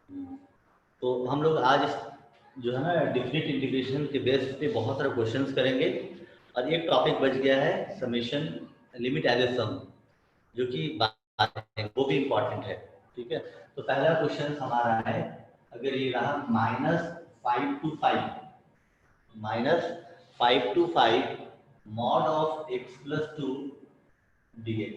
तो हम लोग आज जो है ना डिफरेंट इंटीग्रेशन के बेस पे बहुत सारे क्वेश्चंस करेंगे और एक टॉपिक बच गया है समेशन लिमिट एज ए सम, जो कि बात है वो भी इम्पोर्टेंट है। ठीक है, तो पहला क्वेश्चन हमारा है, अगर ये रहा -5 to 5 mod of x plus 2 dx।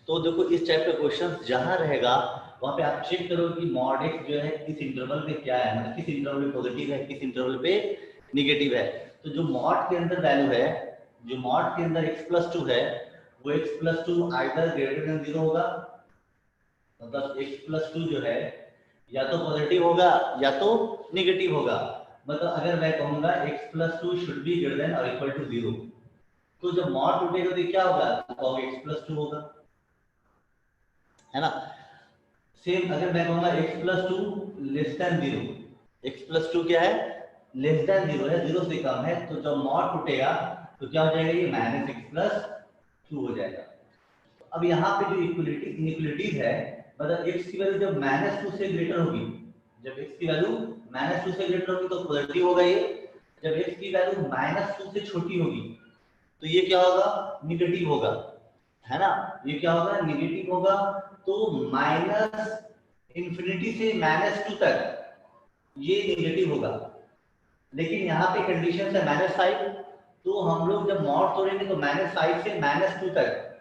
तो देखो इस टाइप का क्वेश्चन जहां रहेगा वहां पे आप चेक करो कि मॉड एक्स जो है किस इंटरवल पे क्या है, मतलब किस इंटरवल पे पॉजिटिव है, किस इंटरवल पे निगेटिव है। तो जो मॉड के अंदर वैल्यू है, जो मॉड के अंदर x प्लस 2 है, वो x plus 2 either greater than 0 होगा, मतलब x प्लस 2 जो है या तो पॉजिटिव होगा या तो निगेटिव होगा। मतलब अगर मैं कहूंगा x plus 2 should be greater than और इक्वल टू 0, तो जब मॉड टूटेगा तो क्या होगा, तो x प्लस 2 होगा, है ना। सेम अगर मैं कहूंगा x plus 2 less than 0, x plus 2 क्या है, लेस देन 0 है, 0 से कम है, तो जब मॉड टूटेगा तो क्या हो जाएगा, ये माइनस एक्स प्लस 2 हो जाएगा। अब यहाँ पे जो इक्वलिटी इनइक्वलिटीज है, मतलब x की वैल्यू जब माइनस 2 से ग्रेटर होगी, जब x की वैल्यू माइनस 2 से ग्रेटर होगी तो पॉजिटिव होगा ये, जब x की वैल्यू माइनस 2 से छोटी होगी तो ये क्या होगा, निगेटिव होगा, है ना। ये क्या होगा, निगेटिव होगा। तो माइनस इंफिनिटी से -2 तक ये निगेटिव होगा, लेकिन यहाँ पे कंडीशन है -5, तो हम लोग जब मॉड तोड़ेंगे तो -5 से -2 तक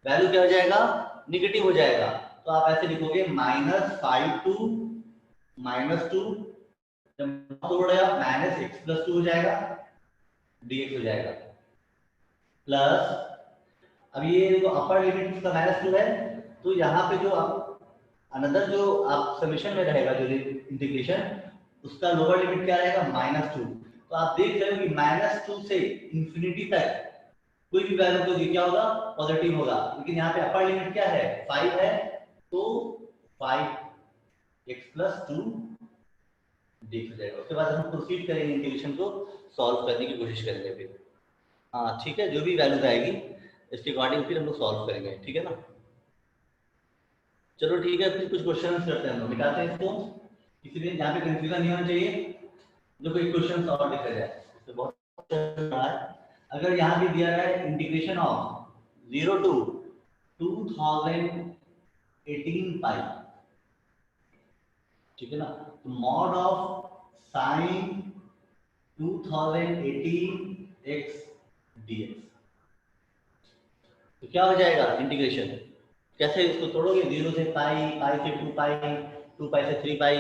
वैल्यू क्या हो जाएगा, निगेटिव हो जाएगा। तो आप ऐसे लिखोगे -5 टू -2, जब मॉड तोड़ रहे आप माइनस एक्स प्लस 2 हो जाएगा, dx हो जाएगा, प्लस अब ये देखो अपर लिमिट इसका -2 है, तो यहाँ पे जो आप अनदर जो आप समीशन में रहेगा जो इंटीग्रेशन, उसका लोअर लिमिट क्या रहेगा, -2। तो आप देख रहे हो कि -2 से इंफिनिटी तक कोई भी वैल्यू को क्या होगा, पॉजिटिव होगा, लेकिन यहाँ पे अपर लिमिट क्या है, 5 है, तो 5x प्लस 2 देख हो जाएगा। उसके बाद हम प्रोसीड करेंगे, इंटीग्रेशन को सॉल्व करने की कोशिश करेंगे फिर। हाँ ठीक है, जो भी वैल्यूज आएगी इसके अकॉर्डिंग फिर हम लोग सॉल्व करेंगे, ठीक है ना। चलो ठीक है, फिर कुछ क्वेश्चन करते हैं, हम लोग मिटाते हैं इसको, इसलिए यहाँ पे कंफ्यूजन नहीं होना चाहिए। जो कोई क्वेश्चन और लिखा जाए तो बहुत अच्छा है। अगर यहाँ भी दिया है इंटीग्रेशन ऑफ 0 टू 2018 पाई, ठीक है ना, तो mod of sign 2018 x dx, तो क्या हो जाएगा इंटीग्रेशन, कैसे इसको तोड़ोगे, 0 से पाई, पाई से 2 पाई, 2 पाई से 3 पाई,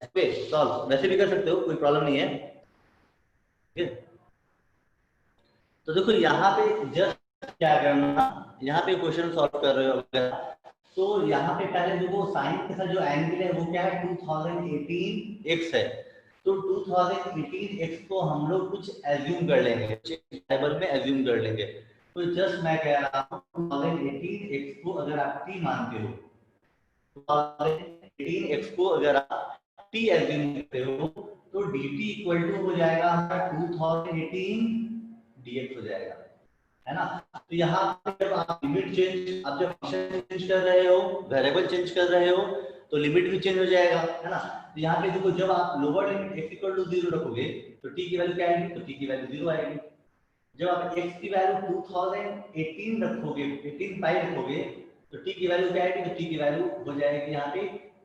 ऐसे सॉल्व वैसे भी कर सकते हो, कोई प्रॉब्लम नहीं है, ठीक है। तो देखो यहाँ पे जस्ट क्या करना, यहाँ पे क्वेश्चन सॉल्व कर रहे हो अगर, तो यहाँ पे पहले देखो साइन के साथ जो एंगल है वो क्या है, 2018 x है, तो 2018 x को हम लोग कुछ एज्यूम कर लेंगे, टेबल में एज्यूम कर लेंगे। तो जस्ट मैं कह रहा हूँ 2018 x को अगर आप t मानते हो, 2018 x को अगर आप t एज्यूम करते हो, तो dt इक्वल टू हो जाएगा हमारा 2018 dx हो जाएगा, है ना। तो यहाँ पे जब आप लिमिट चेंज, आप जब फंक्शन चेंज कर रहे हो, वेरिएबल चेंज कर रहे हो, तो लिमिट भी चेंज हो जाएगा, है ना। तो यहाँ पे देखो जब आप lower limit x equal to 0 रखोगे तो t की वैल्यू क्या आएगी, तो t की वैल्यू 0 आएगी। जब आप x की वैल्यू 2018 रखोगे, 18 पाई रखोगे, तो t की वैल्यू क्या आएगी, तो t की वैल्यू हो जाएगी यहाँ पे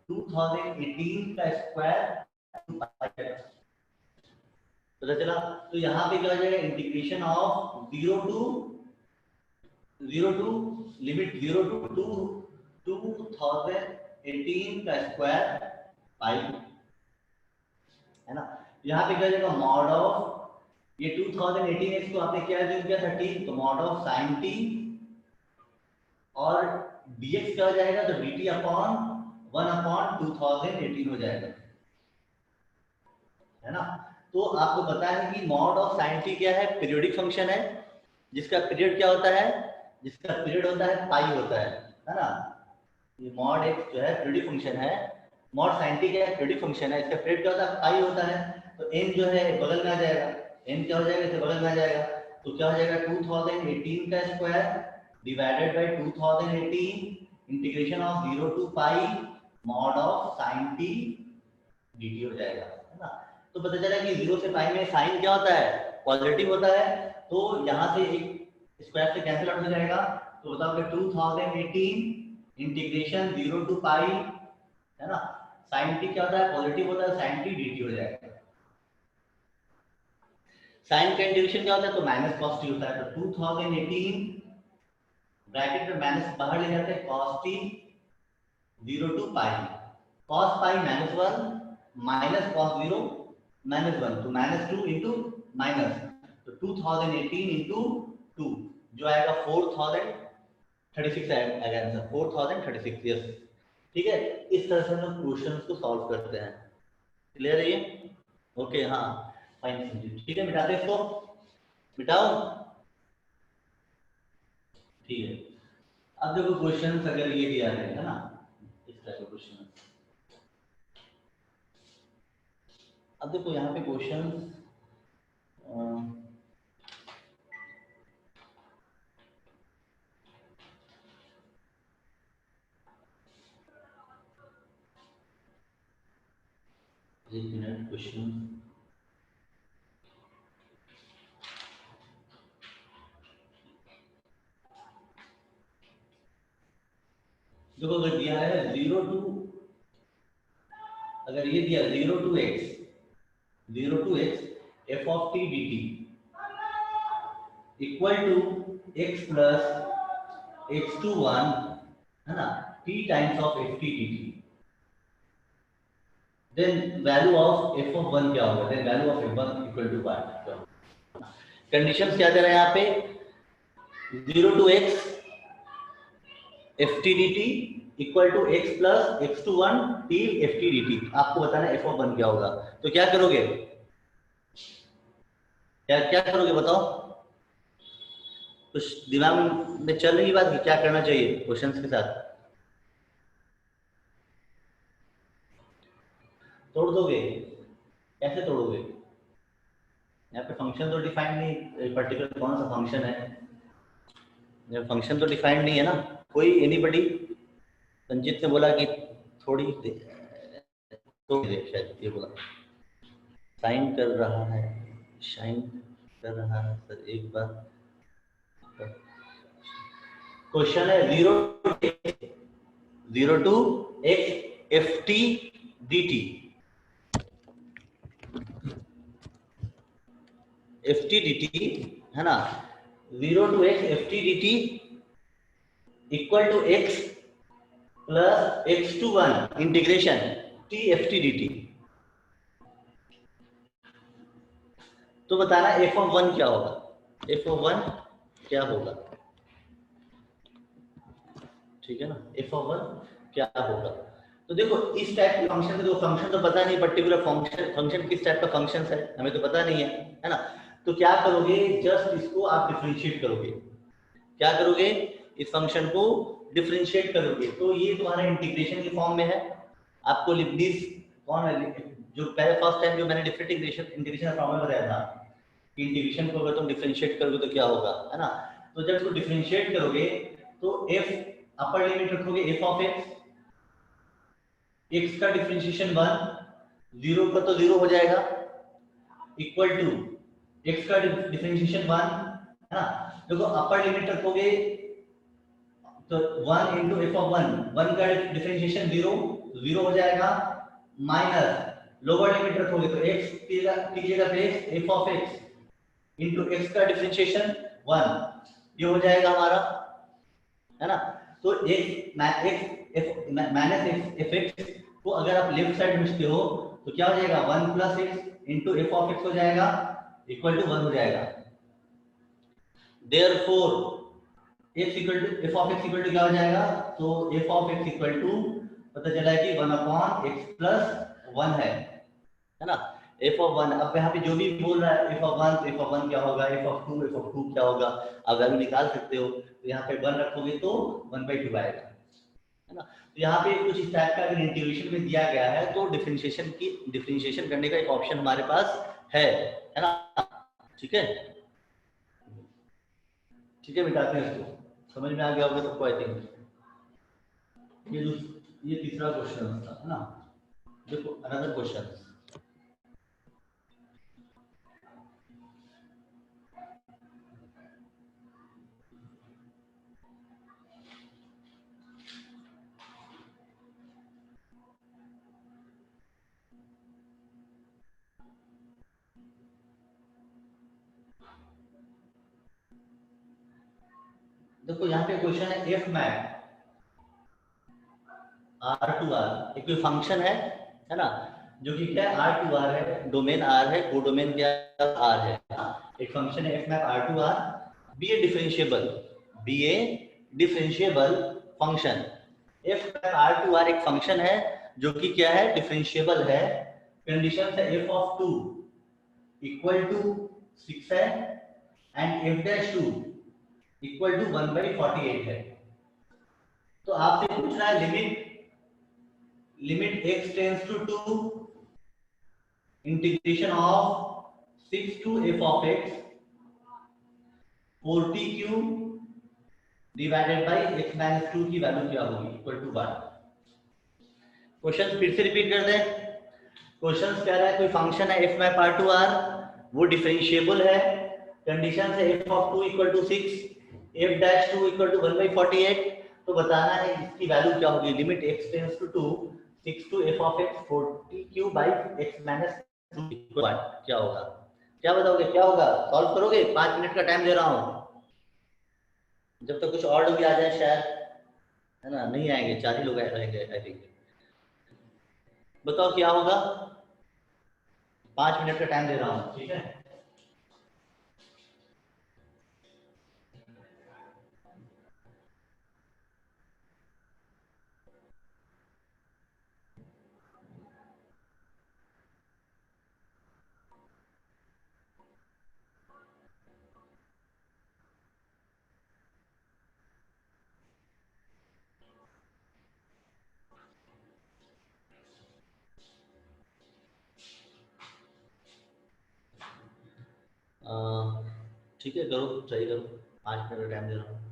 2018 का स्क्वायर, पता चला। तो यहाँ पे क्या हो जाएगा, integration of 0 to limit 0 to 2018 का स्क्वायर पाई, है ना। यहाँ पे क्या हो जाएगा, मॉड ऑफ ये 2018 एक्स को आपने क्या एज्यूम किया था, t, तो मॉड ऑफ साइन t, और dx क्या हो जाएगा, तो dt अपॉन 1 अपॉन 2018 हो जाएगा, है ना। तो आपको पता है कि मॉड ऑफ साइन t क्या है, पीरियोडिक फंक्शन है, जिसका पीरियड क्या होता है, जिसका पीरियड होता है पाई होता है ना। ये मॉड एक्स जो है पीरियोडिक फंक्शन है, मॉड साइन टी क्या है, पीरियोडिक फंक्शन है, इसका पीरियड क्या होता है, पाई होता है। तो n जो है बगल में आ जाएगा, n क्या हो जाएगा, इसे बगल में आ जाएगा, तो क्या हो जाएगा 2018 का square divided by 2018 integration of 0 to pi mod of sine t dt हो जाएगा, है ना। तो पता चला कि 0 से पाई में साइन क्या होता है, पॉजिटिव होता है, तो यहाँ से एक स्क्वायर से कैंसिल आउट हो जाएगा। तो बताओ कि 2018 इंटीग्रेशन 0 टू पाई, है ना, साइन टी क्या होता है, पॉजिटिव होता है, साइन टी dt हो जाएगा। साइन का इंटीग्रेशन क्या होता है, तो माइनस कॉस टी होता है। तो 2018 ब्रैकेट में माइनस बाहर ले जाते हैं, cos t 0 to pi, cos pi -1 minus cos 0 -1, तो -2 इंटू माइनस, तो 2018 इंटू 2 जो आएगा 4036 आएगा आंसर, 4036, यस। ठीक है, इस तरह से हम लोग क्वेश्चन को सॉल्व करते हैं। क्लियर है ये? ओके, हाँ फाइन, ठीक है, मिटाते हैं इसको, मिटाओ, ठीक है। अब देखो क्वेश्चन अगर ये दिया है ना, इस टाइप का क्वेश्चन, अब देखो यहाँ पे क्वेश्चन एक मिनट, क्वेश्चन देखो, अगर दिया है 0 टू, अगर ये दिया 0 to x f of t d t equal to x plus x to one, है ना, t times of f t d t, then value of f of one क्या होगा, then value of f one equal to one. Condition क्या दे रहे हैं यहाँ पे, 0 to x f t d t equal to x plus x to one t f t d t, आपको बताना एफ ऑफ वन क्या होगा। तो क्या करोगे, क्या क्या करोगे बताओ, कुछ दिमाग में चल रही बात कि क्या करना चाहिए क्वेश्चंस के साथ, तोड़ दोगे, कैसे तोड़ोगे, यहाँ पे फंक्शन तो डिफाइंड नहीं, पर्टिकुलर कौन सा फंक्शन है, फंक्शन तो डिफाइंड नहीं है ना। कोई एनीबडी, संजीत ने बोला कि थोड़ी तो शायद ये बोला, साइन कर रहा है, शाइन कर रहा है सर, एक बार क्वेश्चन है 0 to x f t d t, f t d t, है ना, 0 to x f t d t equal to x plus x to one integration t f t d t. तो बताना F of one क्या होगा, F of one क्या होगा, ठीक है ना, एफ ऑफ वन क्या होगा। तो देखो इस टाइप के फंक्शन को, फंक्शन तो पता नहीं, पर्टिकुलर फंक्शन किस टाइप का फंक्शन है हमें तो पता नहीं है ना। तो क्या करोगे, जस्ट इसको आप डिफरेंशिएट करोगे, क्या करोगे, इस फंक्शन को डिफरेंशिएट करोगे, तो ये तुम्हारा इंटीग्रेशन के फॉर्म में है। आपको लिबनीज कौन है, जो पहले फर्स्ट टाइम जो मैंने डिफरेंट इंटीग्रेशन का फॉर्मूला बताया था कि इंटीग्रेशन को अगर तुम डिफरेंशिएट करोगे तो क्या होगा, है ना। तो जब इसको डिफरेंशिएट करोगे तो एफ अपर लिमिट रखोगे, एफ ऑफ एक्स, एक्स का डिफरेंशिएशन 1, 0 का तो 0 हो जाएगा, इक्वल टू एक्स का डिफरेंशिएशन 1, है ना। देखो अपर लिमिट रखोगे तो 1 इंटू एफ ऑफ 1, 1 का डिफरेंशिएशन 0, 0 हो जाएगा, माइनस लोअर लिमिट रखोगे तो एक्स की जगह पे f of x into x का डिफरेंशिएशन 1, ये हो जाएगा हमारा, है ना। तो एक माइनस एफ एक्स को अगर आप लेफ्ट साइड में हो तो क्या हो जाएगा, 1 plus x into f of x हो जाएगा, इक्वल टू 1 हो जाएगा। Therefore x equal to f of x equal to क्या हो जाएगा, तो f of x equal to पता चला है कि 1 अपॉन एक्स प्लस 1 है ना, एफ ऑफ 1। अब यहाँ पे जो भी बोल रहा है एफ ऑफ 1, तो एफ ऑफ 1 क्या होगा, एफ ऑफ 2 क्या होगा, आप वैल्यू निकाल सकते हो। तो यहाँ पे 1 रखोगे तो 1/2 आएगा, है ना। तो यहाँ पे कुछ इस टाइप का अगर इंटीग्रेशन में दिया गया है तो डिफरेंशिएशन करने का एक ऑप्शन हमारे पास है ना, ठीक है, ठीक है, मिटाते हैं इसको, समझ में आ गया होगा सबको आई थिंक। ये तीसरा क्वेश्चन था, है ना। देखो अनदर क्वेश्चन, देखो यहाँ पे क्वेश्चन है f map r to r, एक कोई फंक्शन है ना, जो कि क्या है आर टू आर है, डोमेन आर है, को डोमेन क्या आर है। एक फंक्शन है f map r to r, be a differentiable, be a differentiable function. F map r to r एक फंक्शन है जो कि क्या है डिफरेंशिएबल है। कंडीशन है f of two equal to 6 है and F dash two equal to 1/48 है। तो आपसे पूछ रहा है limit x tends to 2 integration of 6 to f of x 40 divided by x minus 2 की वैल्यू क्या होगी इक्वल टू 1। क्वेश्चन फिर से रिपीट कर दें। क्वेश्चन कह रहा है कोई फंक्शन है f map r to r, वो डिफरेंशिएबल है, कंडीशन है f of 2 equal to 6, f dash 2 equal to 1/48। तो बताना है इसकी वैल्यू क्या होगी, limit x tends to 2 6 to f of x 40 by x minus 2 equal 1 क्या होगा। क्या बताओगे क्या होगा, सॉल्व करोगे? 5 मिनट का टाइम दे रहा हूं, जब तक कुछ और लोग आ जाए शायद, है ना। नहीं आएंगे, 4 ही लोग रहेंगे आई थिंक। बताओ क्या होगा, 5 मिनट का टाइम दे रहा हूं, ठीक है। ठीक है करो, सही करो, 5 मिनट का टाइम दे रहा हूँ।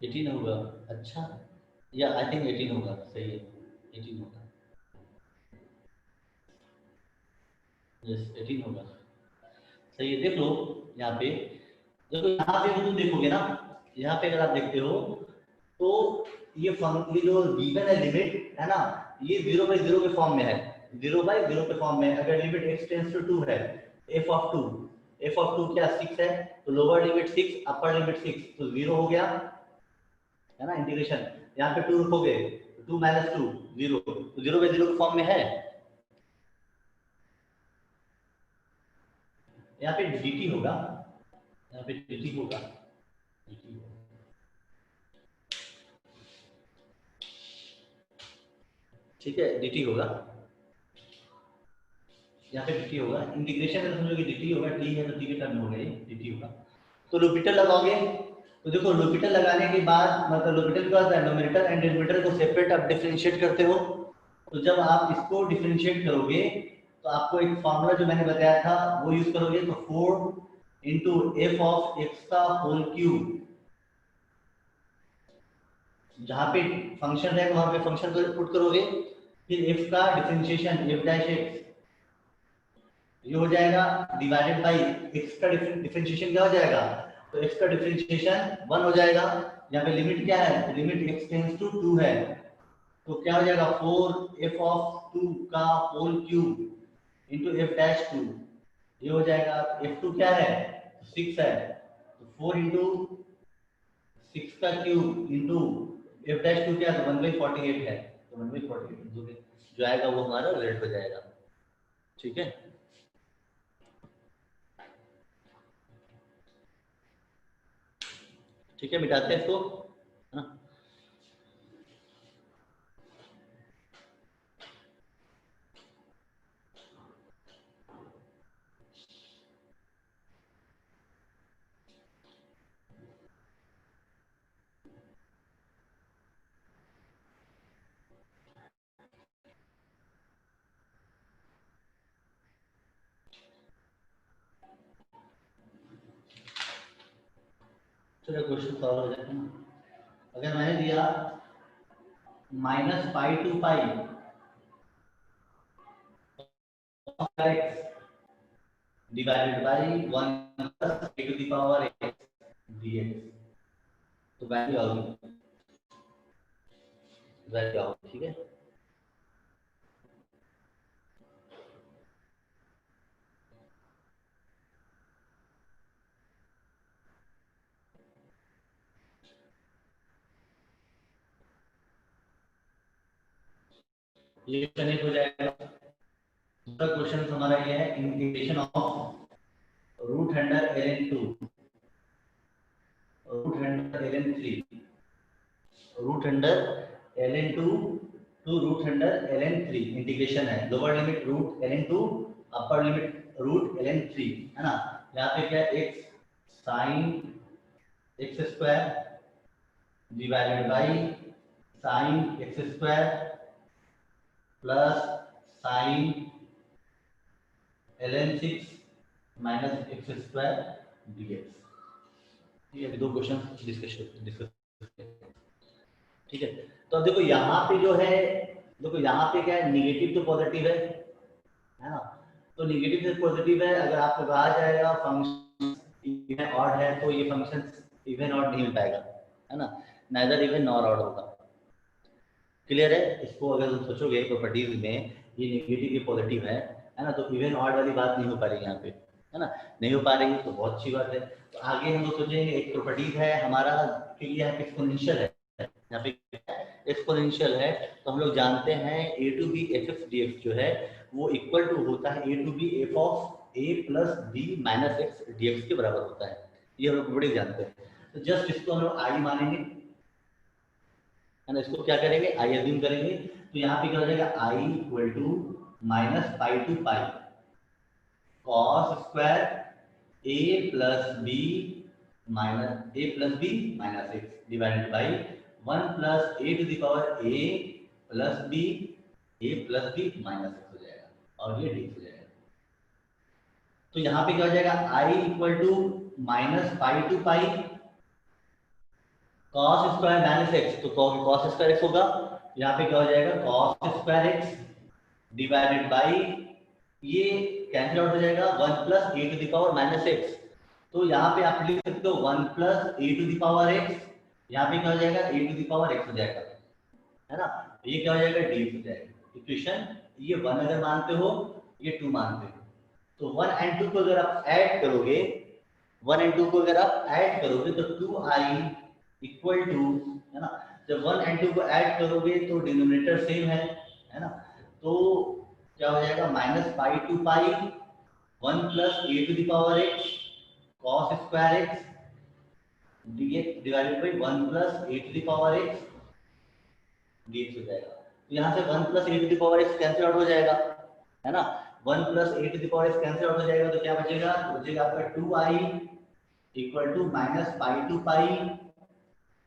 एटीन होगा, अच्छा, या आई थिंक 18 होगा, सही है 18 होगा, यस 18 होगा, सही है। देख लो यहाँ पे, देखो यहाँ पे तुम देखोगे ना, यहाँ पे अगर आप देखते हो तो ये जो गिवन है लिमिट है ना, ये 0/0 के फॉर्म में है, 0/0 के फॉर्म में। अगर लिमिट x टेंड्स टू 2 है, f ऑफ 2 क्या 6 है, तो लोअर लिमिट 6 अपर लिमिट 6, तो 0 हो गया, है ना। इंटीग्रेशन यहाँ पे 2 रखोगे, 2 माइनस 2 0, तो 0/0 के फॉर्म में है। यहाँ पे dt होगा, यहाँ पे dt होगा, dt होगा। ठीक है dt होगा, यहाँ पे dt होगा। इंटीग्रेशन में समझो कि dt होगा, t है तो t के टर्म में होगा, ये dt होगा। तो लोपिटल लगाओगे, तो देखो लोपिटल लगाने के बाद, मतलब लोपिटल के बाद नोमिनेटर एंड डिनोमिनेटर को सेपरेट आप डिफरेंशिएट करते हो। तो जब आप इसको डिफरेंशिएट करोगे तो आपको एक फॉर्मूला जो मैंने बताया था वो यूज करोगे, तो 4 इंटू एफ ऑफ एक्स का होल क्यूब, जहाँ पे फंक्शन रहेगा वहां पे फंक्शन को पुट करोगे, फिर f का डिफरेंशिएशन f डैश x, ये हो जाएगा डिवाइडेड बाय x का डिफरेंशिएशन क्या हो जाएगा, तो x का डिफरेंशिएशन 1 हो जाएगा। यहाँ पे लिमिट क्या है, लिमिट x टेंड्स टू 2 है, तो क्या हो जाएगा 4f ऑफ 2 का whole cube into f dash 2, ये हो जाएगा। f2 क्या है, 6 है, तो 4 इंटू 6 का क्यूब इंटू f डैश 2 क्या है, 1/48 है, तो 1/48 जो आएगा वो हमारा रिजल्ट हो जाएगा। ठीक है, ठीक है, मिटाते हैं इसको, है ना। चलो क्वेश्चन सॉल्व हो जाता है। अगर मैंने दिया -pi to pi divided by 1 plus a to the power x dx, तो वैल्यू आ गई, वैल्यू आओ, ठीक है। ये क्वेश्चन एक हो जाएगा। दूसरा क्वेश्चन हमारा ये है, integration of root under ln 2 root under ln 3 root under ln 2 to root under ln 3, integration है। Lower limit root ln 2, upper limit root ln 3, है ना। यहाँ पे क्या है, x sine x square divided by sine x square plus sine ln 6 minus x square dx। ये दो question discuss, ठीक है। तो अब देखो यहाँ पे जो है, देखो यहाँ पे क्या है, निगेटिव तो पॉजिटिव है ना। तो निगेटिव से पॉजिटिव है, अगर आपको कहा जाएगा फंक्शन इवन ऑड है, तो ये फंक्शन इवन ऑड नहीं हो पाएगा, है ना, नाइदर इवन नॉर ऑड होगा। क्लियर है, इसको अगर तुम सोचोगे प्रॉपर्टीज में ये निगेटिव ये पॉजिटिव है ना, तो इवन ऑड वाली बात नहीं हो पा रही यहाँ पे, है ना, नहीं हो पा रही, तो बहुत अच्छी बात है। तो आगे हम लोग सोचेंगे, एक प्रॉपर्टीज है हमारा कि यहाँ पे एक्सपोनेंशियल है, यहाँ पे एक्सपोनेंशियल है, तो हम लोग जानते हैं a to b f x d x जो है वो इक्वल टू होता है a to b f of a plus b minus x d x के बराबर होता है, ये हम लोग बड़े जानते हैं। तो जस्ट इसको हम लोग आई मानेंगे, है ना, इसको क्या करेंगे, आई अज्यूम करेंगे, तो यहाँ पे क्या हो जाएगा, I equal to minus pi to pi cos square a plus b minus a plus b minus x divided by 1 plus a to the power a plus b a plus b minus x हो जाएगा, और ये dx हो जाएगा। तो यहाँ पे क्या हो जाएगा, i equal to minus pi to pi cos square minus x, तो cos स्क्वायर एक्स होगा, यहाँ पे क्या हो जाएगा cos square x divided by, ये कैंसिल आउट हो जाएगा 1 plus a to the power minus x, तो यहाँ पे आप लिख सकते हो 1 plus a to the power x, यहाँ पे क्या हो जाएगा a to the power x हो जाएगा, है ना, ये क्या हो जाएगा dx हो जाएगा। इक्वेशन ये 1 अगर मानते हो, ये 2 मानते हो, तो 1 एंड 2 को अगर आप ऐड करोगे, 1 एंड 2 को अगर आप ऐड करोगे तो 2i इक्वल टू, है ना, जब 1 एंड 2 को ऐड करोगे तो डिनोमिनेटर सेम है ना, तो क्या हो जाएगा minus pi to pi 1 plus a to the power x cos square x dx divided by 1 plus a to the power x dx हो जाएगा। तो यहाँ से 1 plus a to the power x cancel out हो जाएगा, है ना, 1 plus a to the power x cancel out हो जाएगा, तो क्या बचेगा, बचेगा आपका 2i equal to minus pi to pi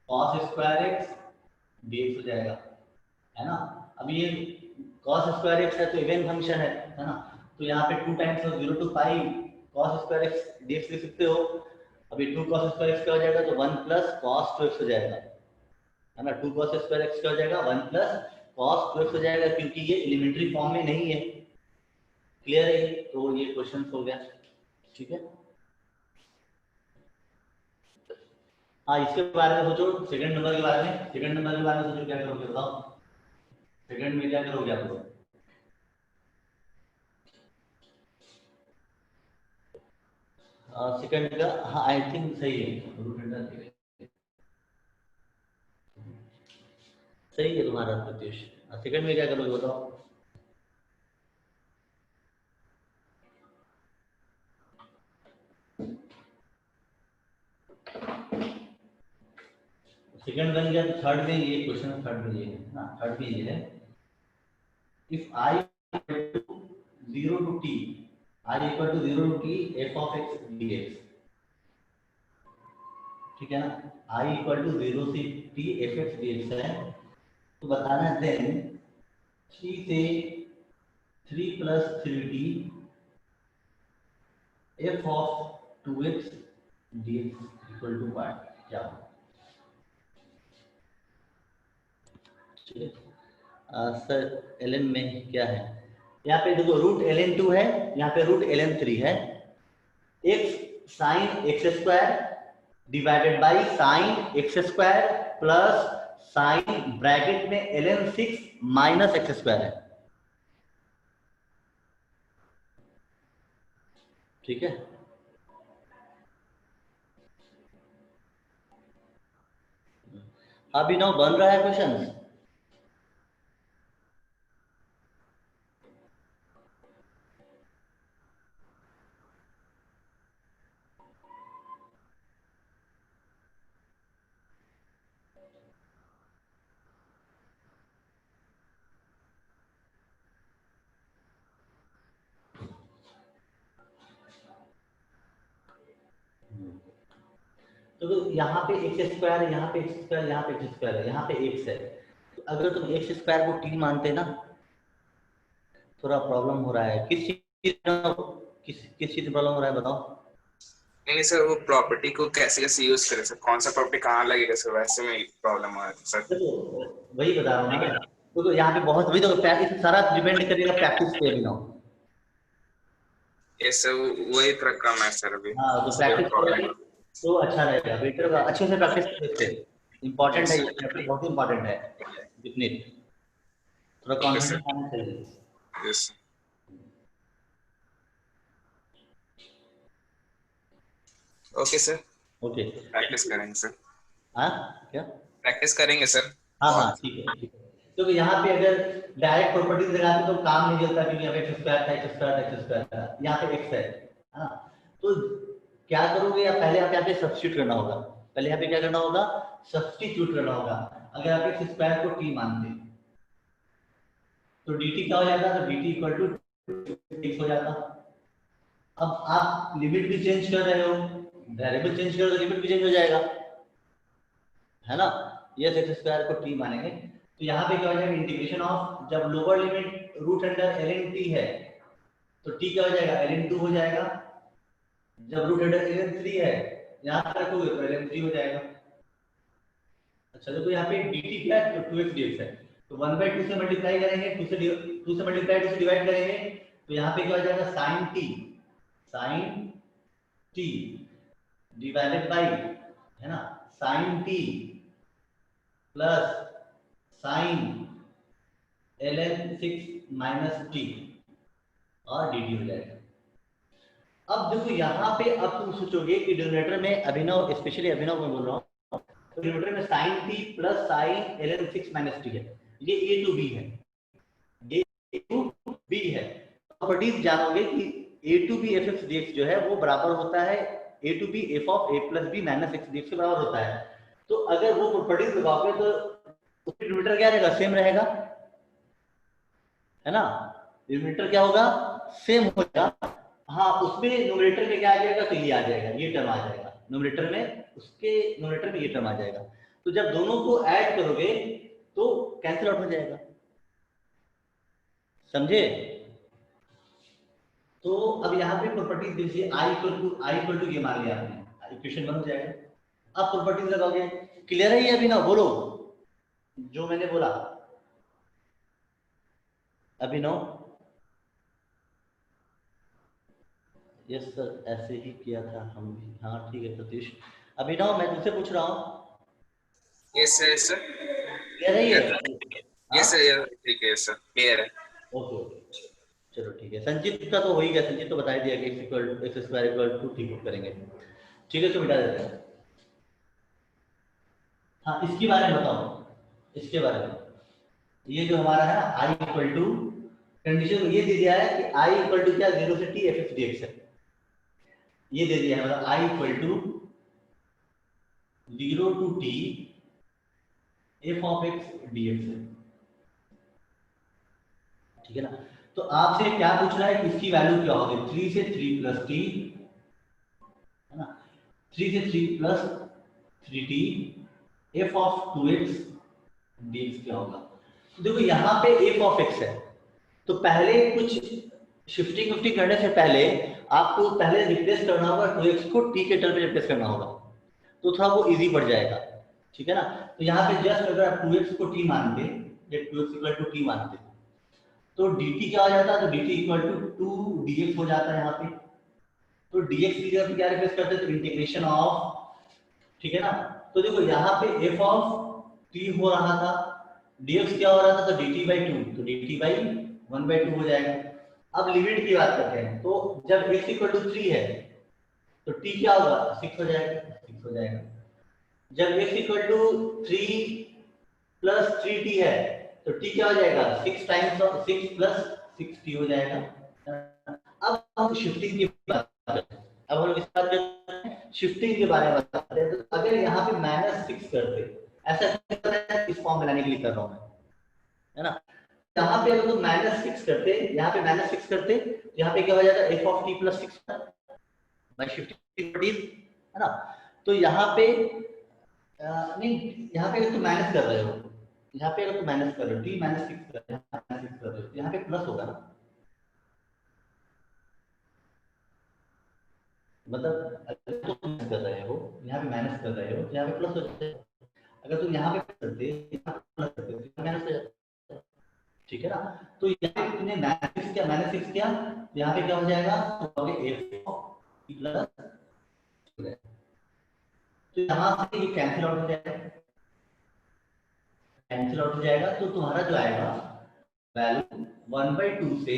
cos square x dx हो जाएगा, है ना। अब ये cos स्क्वायर x है तो इवन फंक्शन है ना, तो यहाँ पे 2 times 0 to pi cos square x dx लिख सकते हो। अभी 2 cos स्क्वायर x क्या हो जाएगा, तो 1 प्लस cos 2x हो जाएगा, है ना, 2 cos स्क्वायर x क्या हो जाएगा, 1 प्लस cos 2x हो जाएगा, क्योंकि ये एलिमेंट्री फॉर्म में नहीं है। क्लियर है, तो ये क्वेश्चन हो गया, ठीक है। हाँ इसके बारे में सोचो, सेकंड नंबर के बारे में, सेकंड नंबर के बारे में सोचो क्या करोगे बताओ, सेकंड में क्या करोगे आप लोग? सेकंड का हाँ आई थिंक सही है, रूट अंडर सही है तुम्हारा प्रत्युष। सेकंड में क्या करोगे बताओ? सेकंड बन गया, थर्ड में ये क्वेश्चन, थर्ड में ये है ना, थर्ड में ये है if I zero to t, I equal to zero to t f of x d x, ठीक है ना, आई इक्वल टू जीरो से t f x d x है, तो बताना है देन थ्री से three plus three t f of two x d x equal to y, क्या हो? ठीक है सर, एल एन में क्या है, यहाँ पे देखो रूट एल एन टू है, यहाँ पे रूट एल एन थ्री है, x sine x square divided by sine x square plus sine bracket में l n six minus x square है, ठीक है। अभिनव बन रहा है क्वेश्चन? तो यहाँ पे एक्स स्क्वायर है, यहाँ पे एक्स स्क्वायर, यहाँ पे एक्स स्क्वायर है, यहाँ पे एक्स है, तो अगर तुम एक्स स्क्वायर को टी मानते ना, थोड़ा प्रॉब्लम हो रहा है, किस चीज में प्रॉब्लम हो रहा है बताओ? नहीं सर, वो प्रॉपर्टी को कैसे कैसे यूज करें सर, कौन सा प्रॉपर्टी कहाँ लगेगा सर, वैसे में प्रॉब्लम आ रहा है सर। देखो वही बता रहा हूँ ना, तो यहाँ पे बहुत वही तो प्रैक्टिस सारा डिपेंड करेगा प्रैक्टिस पे भी ना। ये सर वही तरह काम है सर अभी, हाँ तो इसलिए प्रैक्टिस प्रॉब्लम। करेंगे तो अच्छा रहेगा, बेटर होगा, अच्छे से प्रैक्टिस करते हैं, इम्पोर्टेंट यस है ये सर। चैप्टर, बहुत इंपॉर्टेंट है, जितने थोड़ा ओके सर। कॉन्फिडेंस आना चाहिए। Yes. Okay sir. Okay practice करेंगे सर। हाँ क्या, प्रैक्टिस करेंगे सर। हाँ हाँ बहुत। ठीक है ठीक है। तो यहाँ पे अगर डायरेक्ट प्रॉपर्टीज लगाते तो काम नहीं चलता, क्योंकि यहाँ पे एक्स स्क्वायर था, एक्स स्क्वायर था, एक्स स्क्वायर था, यहाँ पे एक्स है, हाँ। तो क्या करोगे, या पहले आप यहाँ पे सब्स्टिट्यूट करना होगा, पहले यहाँ पे क्या करना होगा, सब्स्टिट्यूट करना होगा। अगर आप एक्स स्क्वायर को टी मानते तो डी टी क्या हो जाता, तो d t equal to x हो जाता। अब आप लिमिट भी चेंज कर रहे हो, वेरिएबल चेंज कर रहे हो तो लिमिट भी चेंज हो जाएगा, है ना। यस एक्स स्क्वायर को टी मानेंगे, तो यहाँ पे क्या हो जाएगा, इंटीग्रेशन ऑफ, जब lower limit root under l n t है तो टी क्या हो जाएगा, एल एन टू हो जाएगा, जब root under l n three है यहाँ पे रखोगे तो एल एन थ्री हो जाएगा। अच्छा देखो यहाँ पे डी टी क्या है, तो टू एक्स डी एक्स है, तो वन बाई टू से मल्टीप्लाई करेंगे, टू से मल्टीप्लाई टू से डिवाइड करेंगे, तो यहाँ पे क्या हो जाएगा, साइन टी डिवाइडेड बाई, है ना, sine t plus sine l n six minus t और डी टी हो जाएगा। अब देखो यहाँ पे अब तुम सोचोगे कि डिनोमिनेटर में, अभिनव स्पेशली अभिनव में बोल रहा हूँ, तो डिनोमिनेटर में sine t plus sine l n six minus t है, ये ए टू बी है, ये ए टू बी है। प्रॉपर्टीज जानोगे कि a to b f x d x जो है वो बराबर होता है a to b f of a plus b minus x d x के बराबर होता है। तो अगर वो प्रॉपर्टीज लगाओगे तो उसका डिनोमिनेटर क्या रहेगा, सेम रहेगा, है ना, डिनोमिनेटर क्या होगा, सेम होगा। हाँ उसमें न्यूमरेटर में क्या आ जाएगा, तो ये आ जाएगा, ये टर्म आ जाएगा न्यूमरेटर में, उसके न्यूमरेटर में ये टर्म आ जाएगा, तो जब दोनों को ऐड करोगे तो कैंसिल आउट हो जाएगा, समझे। तो अब यहाँ पे प्रॉपर्टीज देखिए, आई इक्वल टू ये मान लिया आपने, इक्वेशन बन जाएगा। अब प्रॉपर्टीज लगाओगे, क्लियर है ये अभी ना, बोलो जो मैंने बोला अभी नो। यस सर ऐसे ही किया था हम भी, हाँ ठीक है सतीश। अभिनव मैं तुझसे पूछ रहा हूँ, yes sir, yes sir, clear है ये? हाँ, यस सर, ठीक है, यस सर, क्लियर है। ओके ओके, चलो ठीक है। संजीत का तो हो ही गया, संजीत तो बता ही दिया कि x square equal to t put करेंगे। ठीक है, इसको मिटा देते हैं। हाँ, इसके बारे में बताओ, इसके बारे में। ये जो हमारा है ना आई इक्वल टू, कंडीशन ये दे दिया है कि आई इक्वल टू क्या, 0 से t f x d x है। ये दे दिया है, मतलब I equal to 0 to t f of x d x है। ठीक है ना? तो आपसे क्या पूछ रहा है कि इसकी वैल्यू क्या होगी, 3 से 3 प्लस टी, है ना, 3 से 3 plus 3t F of 2x dx क्या होगा। तो देखो यहाँ पे एफ ऑफ एक्स है, तो पहले कुछ शिफ्टिंग विफ्टिंग करने से पहले आपको पहले रिप्लेस करना होगा 2x को t के टर्म में रिप्लेस करना होगा, तो थोड़ा वो इजी पड़ जाएगा। ठीक है ना? तो यहाँ पे जस्ट अगर आप 2x को t मानते, या 2x इक्वल टू t मानते, तो dt क्या हो जाता है, तो dt इक्वल टू 2 dx हो जाता है यहाँ पे। तो dx की जगह पे क्या रिप्लेस करते हैं, तो इंटीग्रेशन ऑफ, ठीक है ना? तो देखो यहाँ पे f ऑफ t हो रहा था, dx क्या हो रहा था, तो dt बाई 2, तो dt बाई 1/2 हो जाएगा। अब लिमिट की बात करते हैं, तो जब x इक्वल टू 3 है तो t क्या होगा, 6 हो जाएगा, 6 हो जाएगा। जब x equal to 3 plus 3t है तो t क्या हो जाएगा, 6 टाइम्स ऑफ 6 प्लस 6t हो जाएगा। अब हम शिफ्टिंग की बात करते हैं, अब हम इस बात में शिफ्टिंग के बारे में बात करते हैं। तो अगर यहाँ पे -6 करते, ऐसा इस फॉर्म में लाने के लिए कर रहा हूँ मैं, है ना? यहाँ पे अगर तो -6 करते, यहाँ पे -6 करते, तो यहाँ पे क्या हो जाता है, f of t plus 6 bye shifting product, है ना? तो यहाँ पे नहीं, यहाँ पे अगर तुम माइनस कर रहे हो, यहाँ पे अगर तुम माइनस कर रहे हो, t -6 कर रहे हो, -6 कर रहे हो, यहाँ पे प्लस होगा ना, मतलब अगर तुम माइनस कर रहे हो, यहाँ पे माइनस कर रहे हो, तो यहाँ पे प्लस हो जाएगा। अगर तुम यहाँ पे करते, यहाँ प्लस करते, तो माइनस हो जाता है। ठीक है ना? तो यहाँ पे तुमने -6 किया, -6 किया, तो यहाँ पे क्या हो जाएगा, तो f प्लस, तो यहाँ से ये कैंसिल आउट हो जाएगा, कैंसिल आउट हो जाएगा, तो तुम्हारा जो आएगा वैल्यू 1/2 से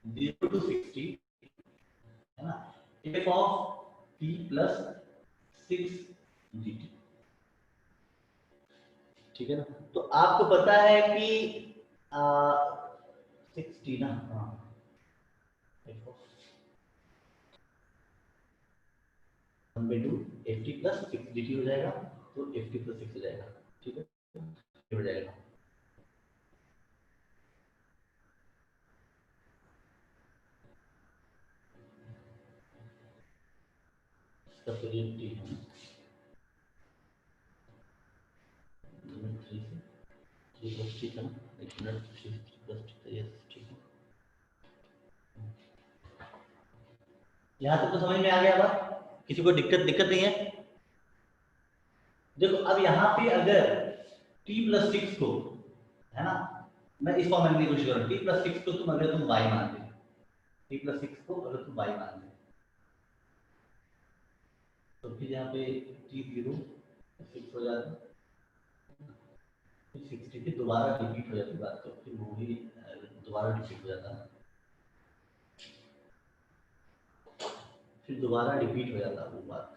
0 टू 60, है ना, f of t plus 6 dt। ठीक है ना? तो आपको पता है कि 60 ना, हाँ, f of 1/2 ft plus 6 dt हो जाएगा, तो ft प्लस 6 हो जाएगा। ठीक है, हो जाएगा। इसका पीरियड t है, लिमिट 3 से 3 प्लस t है ना, एक मिनट, 3 प्लस t, यस ठीक है। यहाँ तक तो समझ में आ गया बात, किसी को दिक्कत दिक्कत नहीं है? देखो अब यहाँ पे अगर t प्लस 6 को, है ना, मैं इस फॉर्म में लिखने की कोशिश करूँ, t प्लस 6 को तुम अगर तुम y मान दे, t प्लस 6 को अगर तुम y मान दे, तो फिर यहाँ पे t 0 6 हो जाता है, 60 फिर दोबारा रिपीट हो जाती बात, तो फिर वो भी दोबारा रिपीट हो जाता है, फिर दोबारा रिपीट हो जाता है वो बात।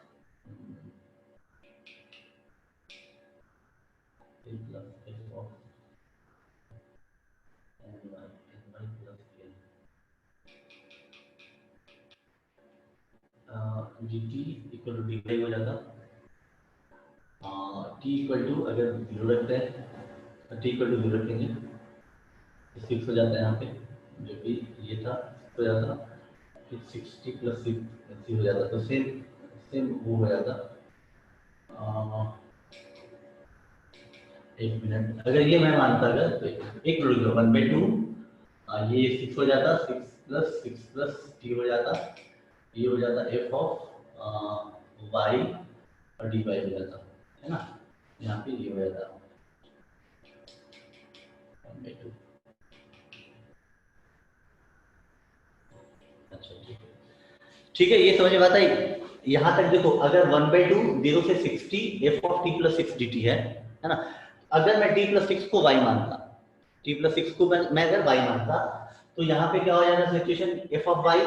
dt इक्वल टू dy हो जाता, t इक्वल टू अगर 0 रखते हैं, t इक्वल टू 0 रखेंगे, 6 हो जाता है यहाँ पे, जो कि ये था हो जाता, फिर 60 प्लस 6 हो जाता, तो सेम सेम वो हो जाता। एक मिनट, अगर ये मैं मानता अगर, तो एक मिनट, 1/2, ये 6 हो जाता, 6 प्लस t हो जाता, ये हो जाता f ऑफ y और dy हो जाता, है ना? यहाँ पे ये हो जाता 1/2। अच्छा ठीक है, ठीक है, ये समझ में बात आई, यहाँ तक देखो, अगर 1/2 0 से 60 f of t plus 6 dt है ना। अगर मैं t प्लस 6 को y मानता, t प्लस 6 को मैं अगर y मानता, तो यहाँ पे क्या हो जाएगा situation, f of y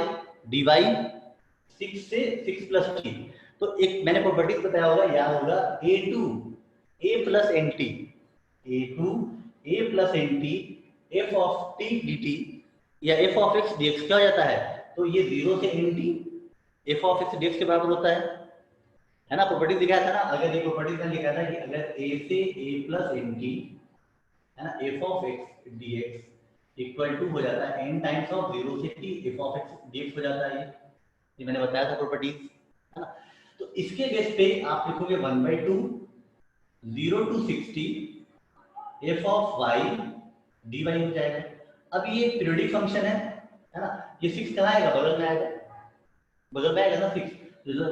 dy 6 से 6 प्लस t। तो एक मैंने प्रॉपर्टीज बताया होगा, याद होगा, a2 a plus nt, a2 a plus nt f of t dt या f ऑफ x dx क्या हो जाता है, तो ये 0 से nt f of x dx के बराबर होता है ना। प्रॉपर्टी दिखाया था ना, अगर ये प्रॉपर्टी में लिखा था कि अगर a से a प्लस nt है ना, f of x dx equal to हो जाता है n टाइम्स ऑफ 0 से t f of x dx हो जाता है। ये मैंने बताया था प्रॉपर्टी, है ना। तो इसके बेस पे आप लिखोगे 1/2 0 to 60 f of y dy हो जाएगा। अब ये पीरियोडिक फंक्शन है ना। ये 6 कहाँ आएगा, बगल में आएगा, बगल में आएगा ना 6।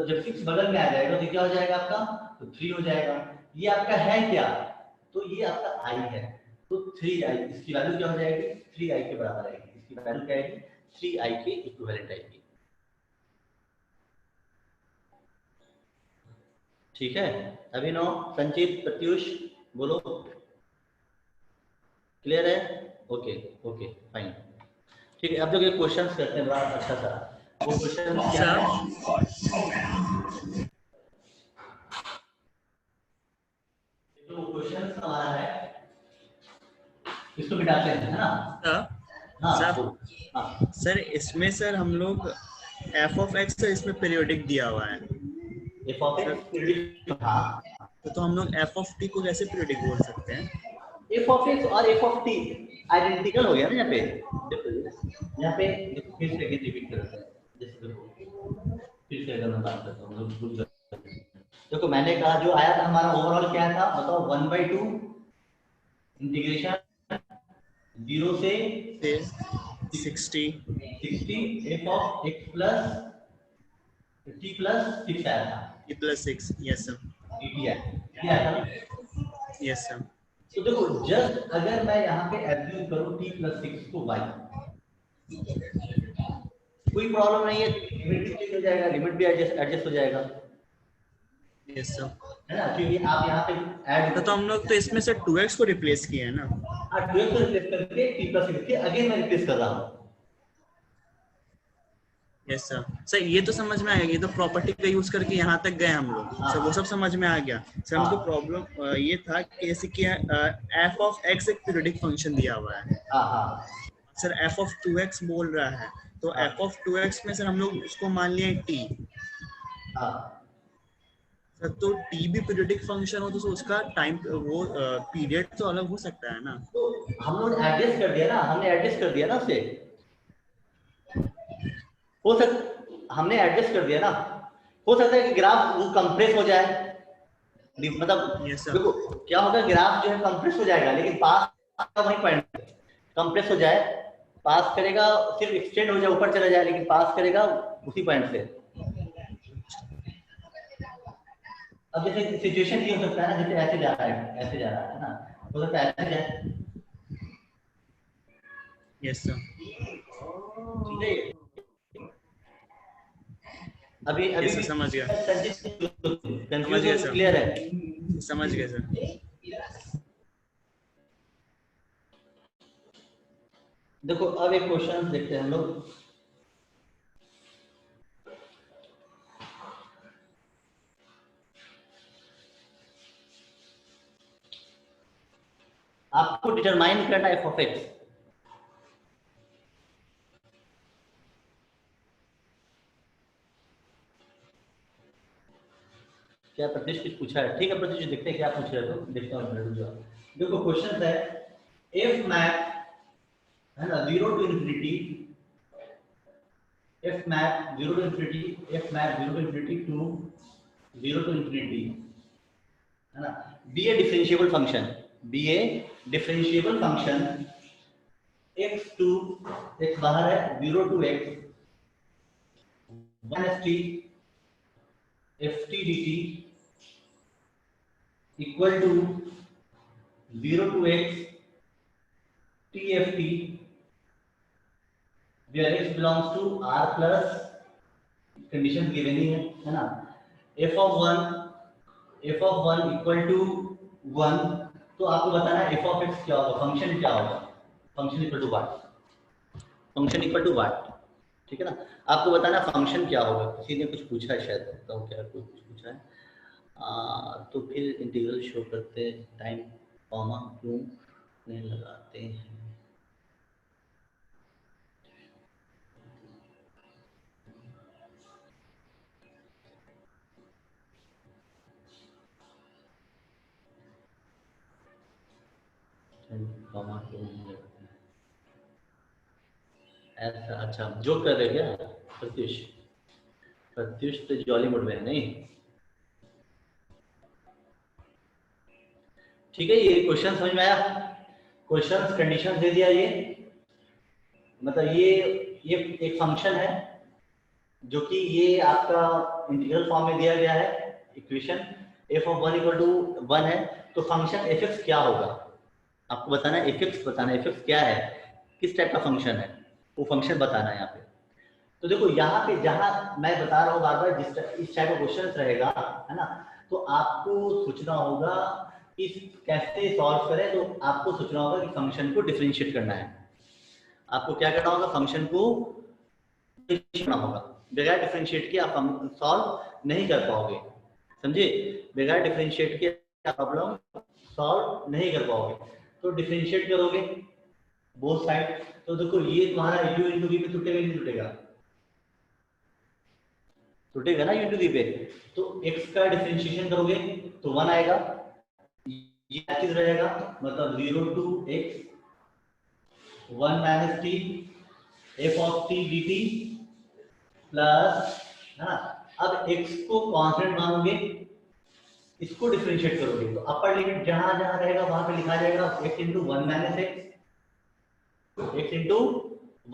जब 6 बगल में आ जाएगा तो क्या हो जाएगा आपका, तो 3 हो जाएगा। ये आपका है क्या, तो ये आपका i है, तो 3i, इसकी वैल्यू क्या हो जाएगी, 3i के बराबर आएगी। इसकी वैल्यू क्या आएगी, 3i के इक्विवेलेंट आएगी। ठीक है, अभिनव, संचित, प्रत्युष, बोलो, क्लियर है? Okay okay fine. ठीक है, अब जो क्वेश्चंस करते हैं बड़ा अच्छा सा, वो क्वेश्चन क्या है, तो क्वेश्चन हमारा है, इसको मिटाते हैं, है ना। हाँ सर इसमें सर हम लोग f ऑफ x सर इसमें पीरियोडिक दिया हुआ है, f ऑफ x, हाँ, तो हम लोग f ऑफ t को कैसे पीरियोडिक बोल सकते हैं? f ऑफ x और f ऑफ t आइडेंटिकल हो गया ना। यहाँ पे देखो, यहाँ पे फिर से रिपीट करते हैं, जैसे देखो फिर से अगर मैं बात करता हूँ, देखो मैंने कहा जो आया था हमारा ओवरऑल क्या था, बताओ, 1/2 इंटीग्रेशन 0 से 60 f of x plus t plus 6 आया था, t plus 6, yes sir, dt क्या आया था, यस सर। तो देखो जस्ट अगर मैं यहाँ पे एज्यूम करूँ t प्लस 6 को y, कोई प्रॉब्लम नहीं है, लिमिट भी चेंज हो जाएगा, लिमिट भी एडजस्ट हो जाएगा, यस सर, है ना, क्योंकि आप यहाँ पे ऐड तो हम लोग तो इसमें से 2x को रिप्लेस किए हैं ना। 12 को रिप्लेस करके t प्लस 6 के अगेन मैं रिप्लेस कर रहा हूँ। यस सर, सर ये तो समझ में आ गया, ये तो प्रॉपर्टी का यूज करके यहाँ तक गए हम लोग, सर वो सब समझ में आ गया। सर हमको प्रॉब्लम ये था कि जैसे कि f ऑफ x एक पीरियोडिक फंक्शन दिया हुआ है, सर f ऑफ 2x बोल रहा है, तो f ऑफ 2x में सर हम लोग उसको मान लिए t, सर तो t भी पीरियोडिक फंक्शन हो तो उसका टाइम वो पीरियड तो अलग हो सकता है ना। तो हम लोग एडजस्ट कर दिया ना, हमने एडजस्ट कर दिया ना उसे, हो सकता हमने एडजस्ट कर दिया ना, हो सकता है कि ग्राफ वो कंप्रेस हो जाए, मतलब देखो क्या होगा, ग्राफ जो है कंप्रेस हो जाएगा, लेकिन पास का वही पॉइंट कंप्रेस हो जाए, पास करेगा सिर्फ एक्सटेंड हो जाए, ऊपर चला जाए, लेकिन पास करेगा उसी पॉइंट से। अब जैसे सिचुएशन ये हो सकता है ना, जैसे ऐसे जा रहा है, ऐसे जा रहा है ना, हो सकता है ऐसे जाए, यस सर, ठीक है। अभी अभी सर समझ गया, कंफ्यूजन क्लियर है, समझ गए सर। देखो अब एक क्वेश्चन देखते हैं हम लोग, आपको डिटरमाइन करना f ऑफ x, क्या प्रतीश कुछ पूछा है? ठीक है प्रतीश, देखते हैं क्या पूछ रहे हो, तो देखता हूँ जो देखो क्वेश्चन है, f मैप है ना 0 to infinity, f map 0 to infinity, f map 0 to infinity to 0 to infinity, है ना, be a differentiable function, be a differentiable function x to x बाहर है, 0 to x 1st ft dt equal to 0 to x tft where x belongs to r plus, condition given ही है ना, f of one equal to 1, तो आपको बताना है f of x क्या होगा, फंक्शन क्या होगा, function equal to what, function equal to what, ठीक है ना। आपको बताना फंक्शन क्या होगा, किसी ने कुछ पूछा है शायद, बताओ क्या कुछ पूछा है। तो फिर इंटीग्रल शो करते हैं, टाइम कॉमा क्यों नहीं लगाते हैं। कॉमा क्यों नहीं लगाते हैं ऐसा, अच्छा जो कर रहे क्या प्रत्युष, प्रत्युष तो जॉली मोड में है नहीं, ठीक है। ये क्वेश्चन समझ में आया, क्वेश्चन कंडीशन दे दिया, ये मतलब ये एक फंक्शन है जो कि ये आपका इंटीग्रल फॉर्म में दिया गया है, equation f of one equal to 1 है, तो फंक्शन एफ एक्स क्या होगा आपको बताना है, एफ एक्स बताना है, एफ एक्स क्या है, किस टाइप का फंक्शन है, वो फंक्शन बताना है यहाँ पे। तो देखो यहाँ पे जहाँ मैं बता रहा हूँ बार बार, जिस इस टाइप का क्वेश्चन रहेगा है ना, तो आपको सोचना होगा कि कैसे सॉल्व करें, तो आपको सोचना होगा कि फंक्शन को डिफरेंशिएट करना है, आपको क्या करना होगा, फंक्शन को करना होगा, बगैर डिफरेंशिएट के आप सॉल्व नहीं कर पाओगे, समझे, बगैर डिफरेंशिएट के प्रॉब्लम सॉल्व नहीं कर पाओगे, तो डिफरेंशिएट करोगे बोथ साइड, तो देखो ये तुम्हारा u इंटू v पे टूटेगा नहीं टूटेगा, टूटेगा ना u इंटू v पे, तो x का डिफरेंशिएशन करोगे तो 1 आएगा, ये चीज रहेगा, मतलब 0 to x 1 minus t f of t dt plus, है ना, अब x को कांस्टेंट मानोगे, इसको डिफरेंशिएट करोगे, तो अपर लिमिट जहां जहां रहेगा वहां पे लिखा जाएगा x into 1 minus x, x into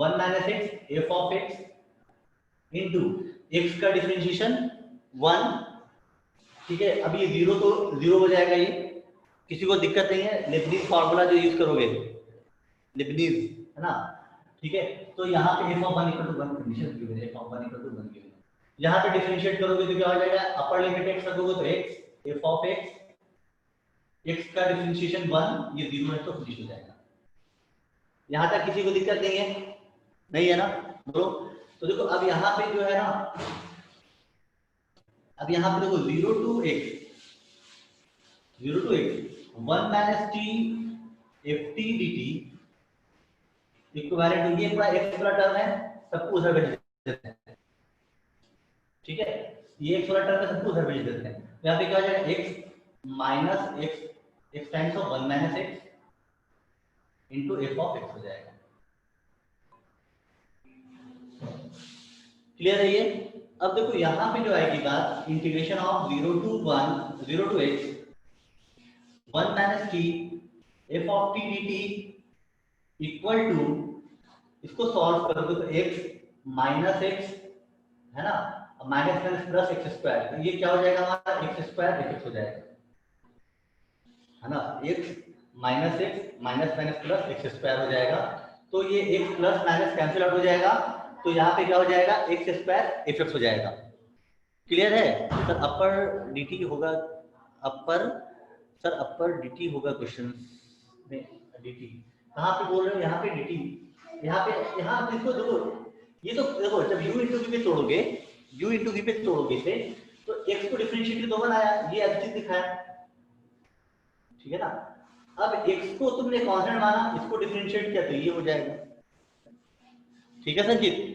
1 minus x F of x into x का डिफरेंशिएशन 1, ठीक है। अब ये 0 तो 0 हो जाएगा, ये किसी को दिक्कत नहीं है, लेबनीज फार्मूला जो यूज करोगे, लेबनीज, है ना, ठीक है। तो यहाँ पे f of 1 equal to 1 condition given है, f of 1 equal to 1 given है, यहाँ पे डिफरेंशिएट करोगे तो क्या हो जाएगा, अपर लिमिट x रखोगे तो x एफ ऑफ x का डिफरेंशिएशन 1, ये 0 है तो फिनिश हो जाएगा। यहाँ तक किसी को दिक्कत नहीं है, नहीं है ना, बोलो। तो देखो अब यहाँ पे जो है ना, अब यहाँ पे देखो 0 to x 1 minus t f t d t equivalent, ये पूरा x वाला टर्म है, सबको उधर भेज देते हैं, ठीक है, ये x वाला टर्म है, सबको उधर भेज देते हैं, तो यहाँ पे क्या हो जाएगा x minus x times of 1 minus x into f of x हो जाएगा, क्लियर है ये। अब देखो यहाँ पे जो आएगी बात, integration of 0 to x 1 minus t f of t dt equal to, इसको सॉल्व करोगे तो x माइनस x, है ना, minus minus plus x square, तो ये क्या हो जाएगा हमारा एक्स स्क्वायर एफ हो जाएगा, है ना, x minus x minus minus plus x square हो जाएगा, तो ये x plus minus cancel out हो जाएगा, तो यहाँ पे क्या हो जाएगा एक्स स्क्वायर एफ एक्स हो जाएगा, क्लियर है सर। अपर dt होगा, अपर सर अपर dt होगा क्वेश्चन में, dt कहाँ पे बोल रहे हो, यहाँ पे dt, यहाँ देखो ये तो देखो जब u इंटू v पे तोड़ोगे, u इंटू v पे तोड़ोगे थे तो x को डिफरेंशिएट तो 1 आया, ये अच्छी दिखाया, ठीक है ना। अब x को तुमने कांस्टेंट माना, इसको डिफरेंशिएट किया तो ये हो जाएगा, ठीक है संजीत।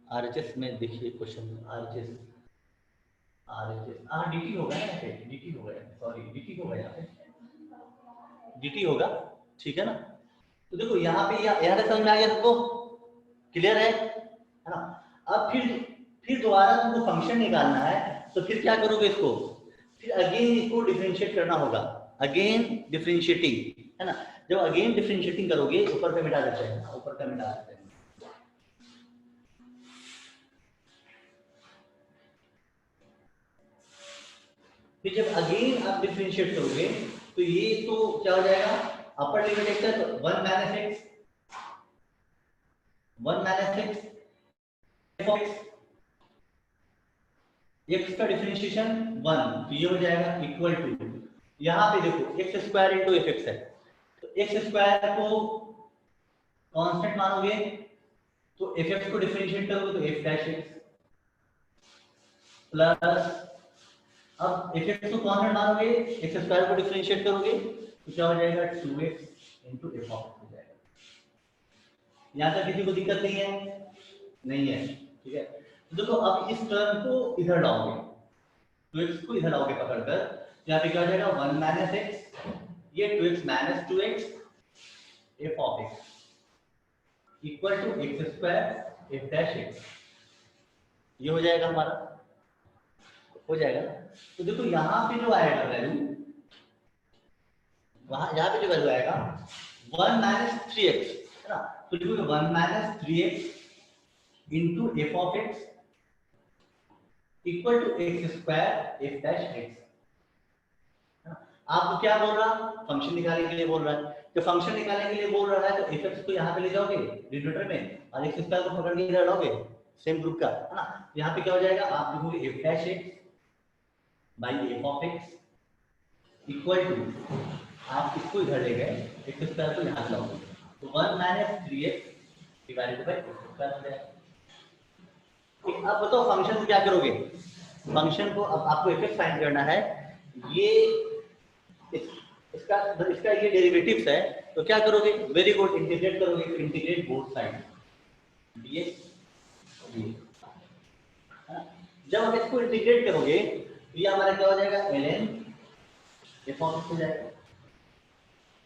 आरएचएस में देखिए क्वेश्चन, आरएचएस dt होगा ना, यहाँ पे dt होगा, सॉरी dt होगा, यहाँ पे dt होगा, ठीक है ना। तो देखो यहाँ पे यहाँ तक समझ में आ गया सबको, क्लियर है ना। अब फिर दोबारा तुमको फंक्शन निकालना है, तो फिर क्या करोगे, इसको फिर अगेन इसको डिफरेंशिएट करना होगा, अगेन डिफरेंशिएटिंग, है ना। जब अगेन डिफरेंशिएटिंग करोगे, ऊपर पे मिटा देते हैं, ऊपर का मिटा देते हैं, फिर जब अगेन आप डिफरेंशिएट करोगे तो ये तो क्या हो जाएगा, अपर लिमिट x है तो 1 माइनस x x का डिफरेंशिएशन 1, तो ये हो जाएगा इक्वल टू, यहाँ पे देखो x square into F x है, तो एक्स स्क्वायर को कांस्टेंट मानोगे तो एफ एक्स को डिफरेंशिएट करोगे तो एफ डैश एक्स प्लस, अब एफ एक्स को कांस्टेंट मानोगे एक्स स्क्वायर को डिफरेंशिएट करोगे तो क्या हो जाएगा 2x into f of x हो जाएगा। यहाँ तक किसी को दिक्कत नहीं है? नहीं है, ठीक है। तो देखो अब इस टर्म को इधर लाओगे, 2x को इधर लाओगे पकड़कर, यहाँ पे क्या हो जाएगा 1 माइनस एक्स, ये 2x minus 2x f of x equal to x square f dash x, ये हो जाएगा हमारा, हो जाएगा। तो देखो यहाँ पे जो आएगा वैल्यू, वहां यहाँ पे जो वैल्यू आएगा 1 माइनस 3x है ना, तो देखो 1 minus 3x into f of x equal to x square f dash x. आपको क्या बोल रहा, फंक्शन निकालने के लिए बोल रहा है, तो फंक्शन निकालने के लिए बोल रहा है तो एफ एक्स को यहाँ पे ले जाओगे डिनोमिनेटर में और एक्स स्क्वायर को पकड़ के इधर लाओगे सेम ग्रुप का, है ना। यहाँ पे क्या हो जाएगा, आप लिखोगे f dash x by f of x equal to, आप इसको इधर ले गए एक्स स्क्वायर को यहाँ लाओगे तो 1 minus 3x divided by x square हो जाएगा। अब बताओ फंक्शन को क्या करोगे, फंक्शन को अब आपको एफ एक्स फाइंड करना है, ये इसका ये डेरिवेटिव्स है, तो क्या करोगे, वेरी गुड, इंटीग्रेट करोगे, तो इंटीग्रेट बोथ साइड dx। जब आप इसको इंटीग्रेट करोगे तो ये हमारा क्या हो जाएगा ln f ऑफ x हो जाएगा,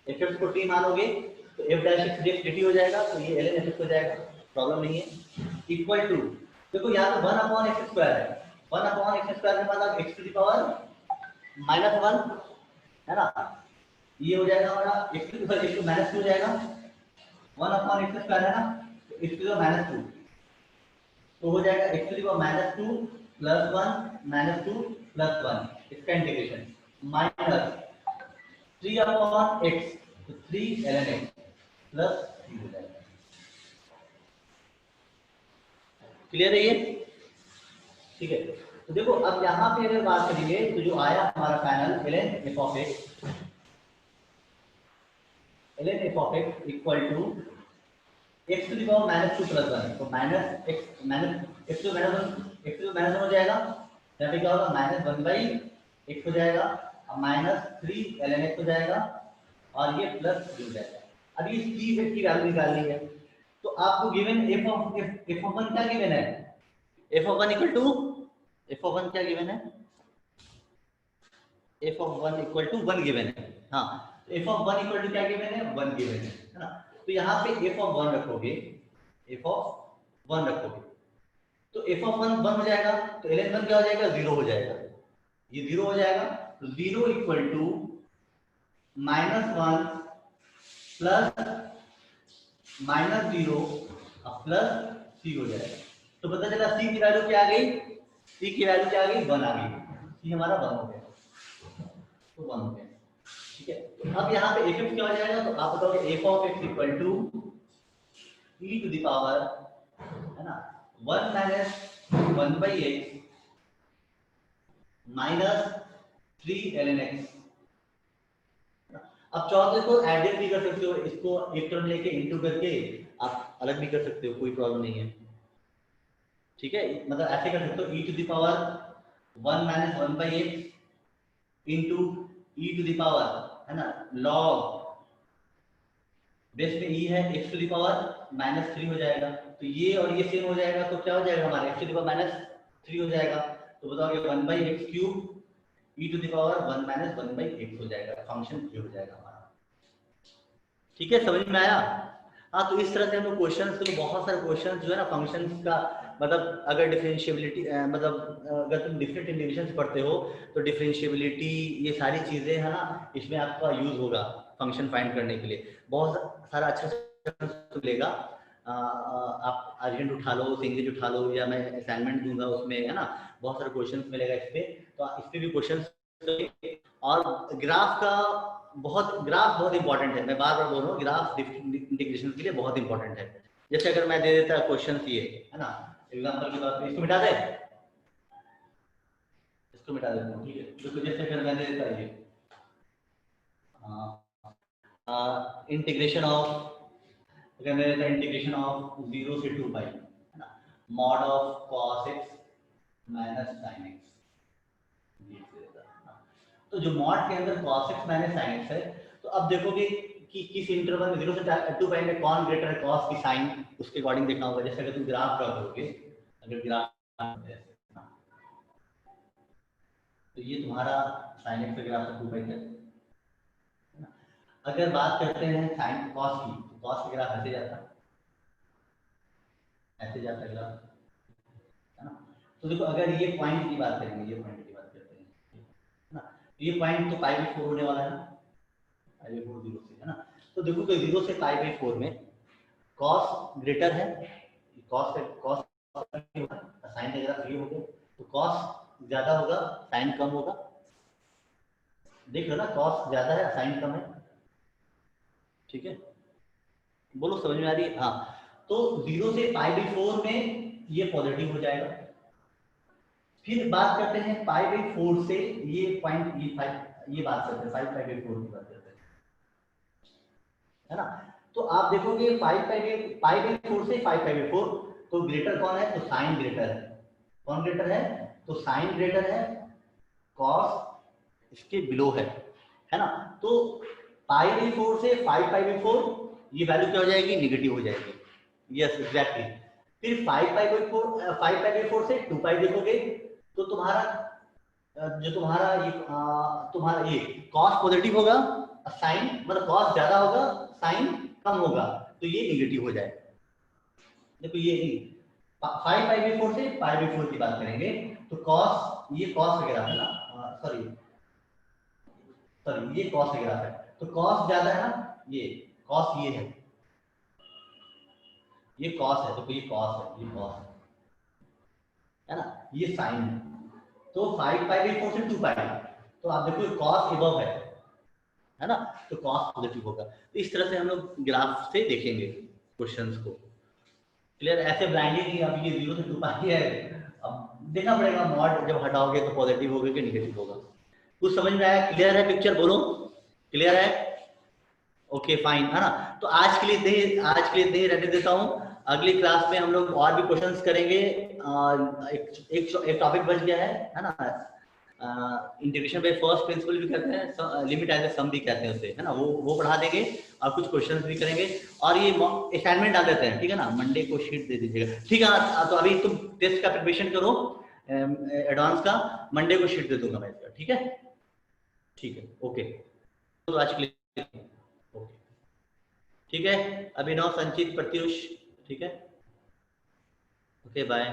f x को t मानोगे तो f dash x dx dt हो जाएगा, तो ये ln f x हो जाएगा, प्रॉब्लम नहीं है। इक्वल टू, देखो यहाँ पे 1 अपॉन एक्स स्क्वायर है, 1 अपॉन एक्स स्क्वायर के बाद x टू द पावर -1 है ना, ये हो जाएगा हमारा x to the power x minus 2 हो जाएगा, 1 अपॉन एक्स स्क्वायर है ना, तो x टू द पावर -2 तो हो जाएगा x to the power -2 plus 1 -2 plus 1, इसका इंटीग्रेशन माइनस 3 अपॉन x, तो 3 ln x प्लस 3 हो जाएगा। क्लियर है ये? ठीक है, तो देखो अब यहाँ पे अगर बात करेंगे तो जो आया हमारा final ln f of x, ln f of x equal to x to the power -2 plus 1, तो minus x minus x to minus 1 हो जाएगा, यहाँ पे क्या होगा -1 बाई x हो जाएगा, अब -3 ln x हो जाएगा और ये प्लस 3 हो जाएगा। अब ये c की वैल्यू निकालनी है, तो आपको गिवन f ऑफ 1 क्या गिवन है, f of 1 equal to, f of 1 क्या गिवन है, f of 1 equal to 1 given है, हाँ f ऑफ 1 इक्वल टू क्या गिवन है, 1 गिवन है ना। तो यहाँ पे f ऑफ 1 रखोगे, f ऑफ 1 रखोगे तो f ऑफ 1 1 हो जाएगा, तो ln 1 क्या हो जाएगा, 0 हो जाएगा, ये 0 हो जाएगा, तो 0 इक्वल टू -1 प्लस -0 अब प्लस c हो जाएगा। तो पता चला c की वैल्यू क्या आ गई, c की वैल्यू क्या आ गई, 1 आ गई, c हमारा 1 हो गया, तो 1 हो गया, ठीक है। तो अब यहाँ पे f क्या हो जाएगा, तो आप बताओगे f of x equal to e to the power है ना 1 minus 1 by x minus 3 ln x। अब चौथे को एडिट भी कर सकते हो, इसको एक टर्म लेके इनटू करके आप अलग भी कर सकते हो, कोई प्रॉब्लम नहीं है, ठीक है। मतलब ऐसे कर सकते हो e to the power 1 minus 1 by x into e to the power है ना log बेस में e है x टू द पावर -3 हो जाएगा, तो ये और ये सेम हो जाएगा, तो क्या हो जाएगा हमारा x टू द पावर -3 हो जाएगा, तो बताओगे 1 by x cube e to the power 1 minus 1 by x हो जाएगा, फंक्शन ये हो जाएगा हमारा, ठीक है, समझ में आया। हाँ, तो इस तरह से हम लोग क्वेश्चंस, तो बहुत सारे क्वेश्चंस जो है ना फंक्शंस का, मतलब अगर डिफरेंशिएबिलिटी मतलब अगर तुम डिफरेंट इंटीग्रेशंस पढ़ते हो तो डिफरेंशिएबिलिटी ये सारी चीजें है ना, इसमें आपका यूज होगा फंक्शन फाइंड करने के लिए, बहुत सारा अच्छा मिलेगा। आप आर्जेंट उठा लो, सिंगेज उठा लो, या मैं असाइनमेंट दूंगा उसमें है ना, बहुत सारे क्वेश्चंस मिलेगा इस पे, तो इस पे भी क्वेश्चंस। और ग्राफ बहुत इंपॉर्टेंट है, मैं बार बार बोल रहा हूँ, ग्राफ इंटीग्रेशन के लिए बहुत इंपॉर्टेंट है, जैसे अगर मैं दे देता क्वेश्चन ये है ना, एग्जांपल के तौर पे इसको मिटा दे, इसको मिटा देता हूँ, ठीक है। देखो जैसे अगर मैं दे देता ये इंटीग्रेशन ऑफ, अगर मैं देता इंटीग्रेशन ऑफ 0 से 2 पाई है ना, mod of cos x minus sin x, तो जो मॉड के अंदर cos x minus sin x है, तो अब देखोगे कि किस इंटरवल में 0 से 2 पाई में कौन ग्रेटर है cos की sin, उसके अकॉर्डिंग देखना होगा। जैसे अगर तुम ग्राफ ड्रॉ करोगे, अगर ग्राफ तो ये तुम्हारा sin x का ग्राफ 2 पाई है। अगर बात करते हैं sin cos की, तो cos का ग्राफ ऐसे जाता है, ऐसे जाता है ग्राफ, है ना। तो देखो अगर ये पॉइंट की बात करेंगे, ये पॉइंट की बात करते हैं, है ना, ये पॉइंट तो π/4 होने वाला है ना, π/4 0 से, है ना। तो देखो कि 0 से π/4 में cos ग्रेटर है, cos sin का ग्राफ ये हो गया, तो cos ज्यादा होगा sin कम होगा, देख लो ना, cos ज्यादा है sin कम है, ठीक है। बोलो समझ में आ रही है? हाँ, तो 0 से π/4 में ये पॉजिटिव हो जाएगा। फिर बात करते हैं π/4 से ये पॉइंट, ये बात करते हैं 5π/4 की बात करते हैं, है ना। तो आप देखोगे 5π/4 से 5π/4, तो ग्रेटर कौन है, तो साइन ग्रेटर है। कौन ग्रेटर है, तो साइन ग्रेटर है, कॉस इसके बिलो है ना। तो π/4 से 5π/4 ये वैल्यू क्या हो जाएगी, निगेटिव हो जाएगी। Yes exactly. फिर 5π/4 से 2π देखोगे, तो तुम्हारा जो तुम्हारा ये कॉस पॉजिटिव होगा, साइन मतलब कॉस ज्यादा होगा, साइन कम होगा, तो ये निगेटिव हो जाएगा। देखो ये 5π/4 से π/4 की बात करेंगे, तो कॉस, ये कॉस वगैरह है ना, सॉरी ये कॉस वगैरह है, तो कॉस ज्यादा है ना, ये कॉस ये है, ये कॉस है, तो ये कॉस है, ये कॉस है ना, ये साइन है। तो 5π/4 से 2π, तो आप देखो कॉस इबव है ना, तो कॉस पॉजिटिव होगा। तो इस तरह से हम लोग ग्राफ से देखेंगे क्वेश्चंस को। क्लियर? ऐसे ब्लाइंडली नहीं, अब ये 0 से 2π है, अब देखना पड़ेगा मॉड जब हटाओगे तो पॉजिटिव होगा कि नेगेटिव होगा। कुछ समझ में आया? क्लियर है पिक्चर? बोलो क्लियर है? ओके फाइन, है ना। तो आज के लिए इतने ही रहने देता हूँ। अगली क्लास में हम लोग और भी क्वेश्चंस करेंगे। एक टॉपिक बच गया है ना, इंटीग्रेशन बाय फर्स्ट प्रिंसिपल भी कहते हैं, लिमिट एज ए सम भी कहते हैं उसे, है ना, वो पढ़ा देंगे और कुछ क्वेश्चंस भी करेंगे। और ये असाइनमेंट डाल देते हैं, ठीक है ना, मंडे को शीट दे दीजिएगा, ठीक है। तो अभी तुम टेस्ट का प्रिपरेशन करो एडवांस का, मंडे को शीट दे दूंगा मैं इसका, ठीक है। ओके, तो आज के लिए ओके, ठीक है। अभिनव, संचित, प्रत्युष, ठीक है, ओके बाय।